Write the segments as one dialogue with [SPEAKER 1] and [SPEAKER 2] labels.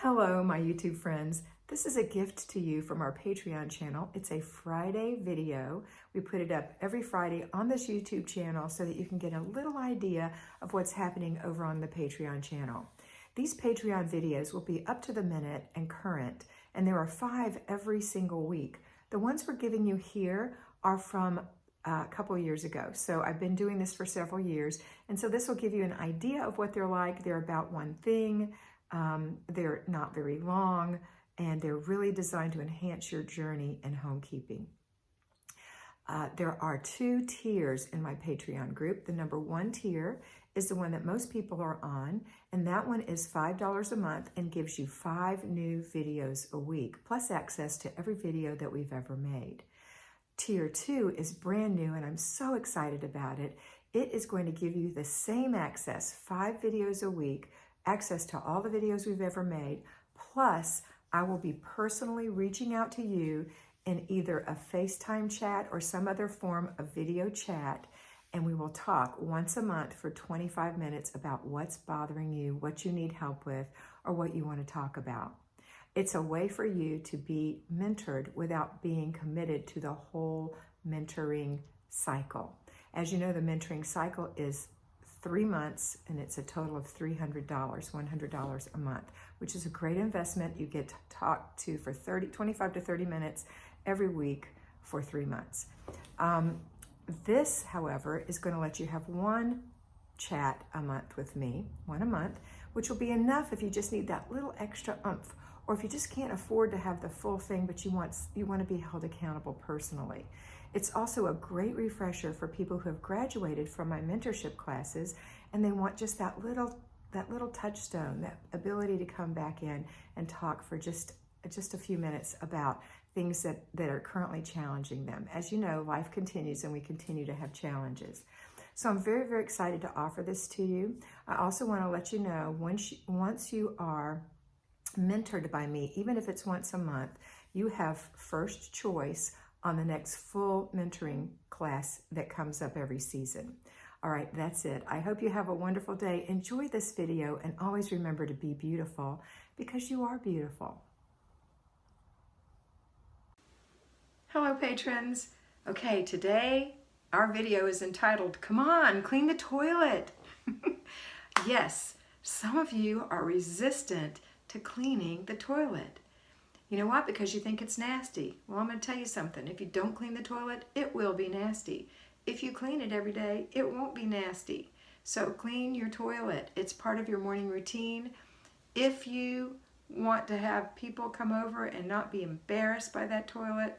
[SPEAKER 1] Hello, my YouTube friends. This is a gift to you from our Patreon channel. It's a Friday video. We put it up every Friday on this YouTube channel so that you can get a little idea of what's happening over on the Patreon channel. These Patreon videos will be up to the minute and current, and there are 5 every single week. The ones we're giving you here are from a couple of years ago. So I've been doing this for several years, and so this will give you an idea of what they're like. They're about one thing. They're not very long, and they're really designed to enhance your journey in homekeeping. There are 2 tiers in my Patreon group. The number 1 tier is the one that most people are on, and that one is $5 a month and gives you 5 new videos a week, plus access to every video that we've ever made. Tier 2 is brand new, and I'm so excited about it. It is going to give you the same access, 5 videos a week, access to all the videos we've ever made, plus I will be personally reaching out to you in either a FaceTime chat or some other form of video chat, and we will talk once a month for 25 minutes about what's bothering you, what you need help with, or what you want to talk about. It's a way for you to be mentored without being committed to the whole mentoring cycle. As you know, the mentoring cycle is 3 months, and it's a total of $300, $100 a month, which is a great investment. You get talked to for 25 to 30 minutes every week for 3 months. This, however, is going to let you have 1 chat a month with me, 1 a month, which will be enough if you just need that little extra oomph, or if you just can't afford to have the full thing, but you want to be held accountable personally. It's also a great refresher for people who have graduated from my mentorship classes, and they want just that little touchstone, that ability to come back in and talk for just a few minutes about things that are currently challenging them. As you know, life continues and we continue to have challenges. So I'm very, very excited to offer this to you. I also want to let you know, once you are mentored by me, even if it's once a month, you have first choice on the next full mentoring class that comes up every season. All right, that's it. I hope you have a wonderful day. Enjoy this video, and always remember to be beautiful, because you are beautiful. Hello, patrons. Okay, today our video is entitled, "Come on, clean the toilet." Yes, some of you are resistant to cleaning the toilet. You know what? Because you think it's nasty. Well, I'm going to tell you something. If you don't clean the toilet, it will be nasty. If you clean it every day, it won't be nasty. So clean your toilet. It's part of your morning routine. If you want to have people come over and not be embarrassed by that toilet,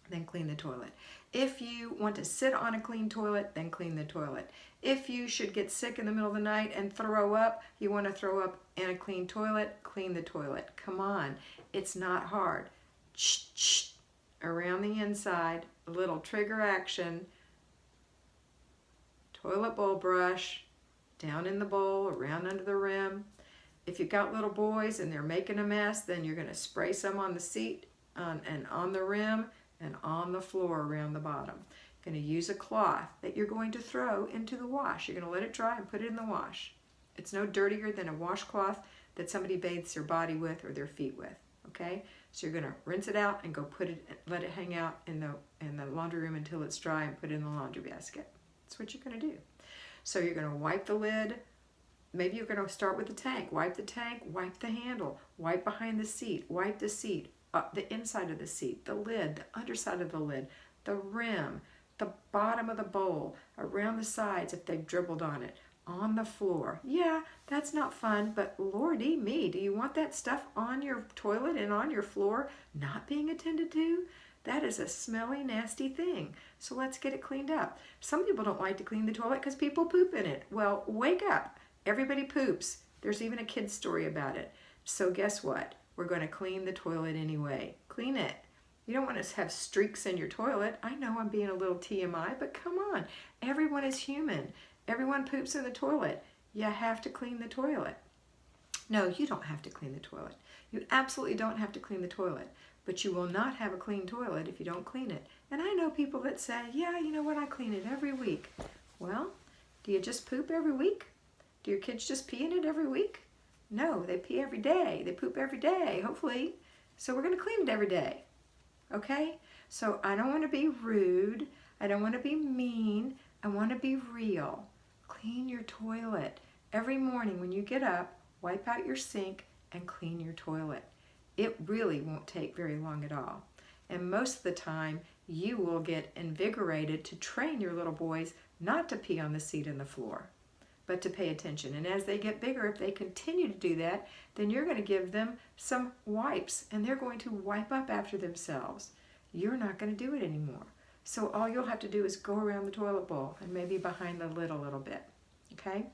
[SPEAKER 1] then clean the toilet. If you want to sit on a clean toilet, then clean the toilet. If you should get sick in the middle of the night and throw up, you want to throw up in a clean toilet, clean the toilet. Come on, it's not hard. Around the inside, a little trigger action, toilet bowl brush, down in the bowl, around under the rim. If you've got little boys and they're making a mess, then you're going to spray some on the seat and on the rim and on the floor around the bottom. You're going to use a cloth that you're going to throw into the wash. You're going to let it dry and put it in the wash. It's no dirtier than a washcloth that somebody bathes their body with or their feet with. Okay? So you're going to rinse it out and go let it hang out in the laundry room until it's dry and put it in the laundry basket. That's what you're going to do. So you're going to wipe the lid. Maybe you're going to start with the tank. Wipe the tank, wipe the handle, wipe behind the seat, wipe the seat, the inside of the seat, the lid, the underside of the lid, the rim, the bottom of the bowl, around the sides if they've dribbled on it, on the floor. Yeah, that's not fun, but lordy me, do you want that stuff on your toilet and on your floor not being attended to? That is a smelly, nasty thing. So let's get it cleaned up. Some people don't like to clean the toilet because people poop in it. Well, wake up. Everybody poops. There's even a kid's story about it. So guess what? We're going to clean the toilet anyway. Clean it. You don't want to have streaks in your toilet. I know I'm being a little TMI, but come on. Everyone is human. Everyone poops in the toilet. You have to clean the toilet. No, you don't have to clean the toilet. You absolutely don't have to clean the toilet. But you will not have a clean toilet if you don't clean it. And I know people that say, yeah, you know what, I clean it every week. Well, do you just poop every week? Do your kids just pee in it every week? No, they pee every day. They poop every day, hopefully. So we're going to clean it every day. Okay? So I don't want to be rude. I don't want to be mean. I want to be real. Clean your toilet. Every morning when you get up, wipe out your sink and clean your toilet. It really won't take very long at all. And most of the time, you will get invigorated to train your little boys not to pee on the seat and the floor, but to pay attention. And as they get bigger, if they continue to do that, then you're going to give them some wipes, and they're going to wipe up after themselves. You're not going to do it anymore. So all you'll have to do is go around the toilet bowl and maybe behind the lid a little bit. Okay?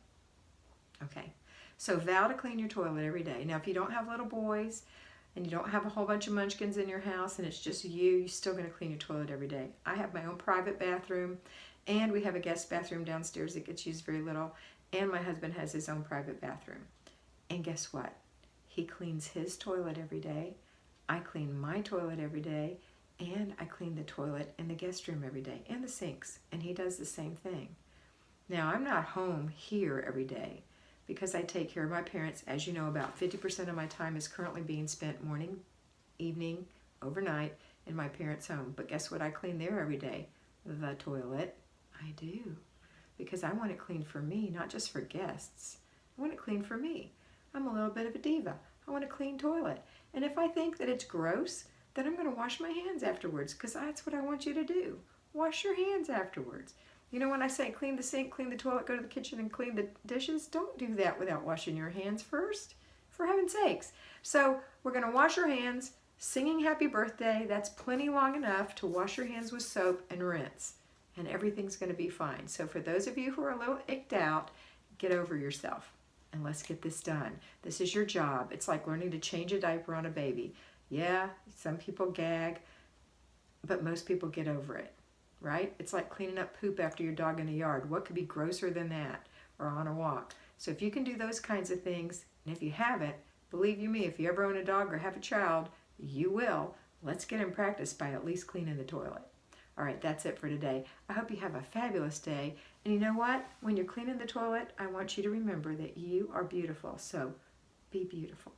[SPEAKER 1] Okay. So vow to clean your toilet every day. Now, if you don't have little boys and you don't have a whole bunch of munchkins in your house and it's just you, you're still going to clean your toilet every day. I have my own private bathroom, and we have a guest bathroom downstairs that gets used very little, and my husband has his own private bathroom. And guess what? He cleans his toilet every day. I clean my toilet every day, and I clean the toilet in the guest room every day, and the sinks, and he does the same thing. Now, I'm not home here every day because I take care of my parents. As you know, about 50% of my time is currently being spent morning, evening, overnight in my parents' home. But guess what I clean there every day? The toilet. I do. Because I want it clean for me, not just for guests. I want it clean for me. I'm a little bit of a diva. I want a clean toilet. And if I think that it's gross, then I'm going to wash my hands afterwards, because that's what I want you to do. Wash your hands afterwards. You know, when I say clean the sink, clean the toilet, go to the kitchen and clean the dishes, don't do that without washing your hands first, for heaven's sakes. So we're going to wash our hands, singing happy birthday. That's plenty long enough to wash your hands with soap and rinse, and everything's going to be fine. So for those of you who are a little icked out, get over yourself and let's get this done. This is your job. It's like learning to change a diaper on a baby. Yeah, some people gag, but most people get over it, right? It's like cleaning up poop after your dog in the yard. What could be grosser than that? Or on a walk. So if you can do those kinds of things, and if you haven't, believe you me, if you ever own a dog or have a child, you will. Let's get in practice by at least cleaning the toilet. All right, that's it for today. I hope you have a fabulous day. And you know what? When you're cleaning the toilet, I want you to remember that you are beautiful. So be beautiful.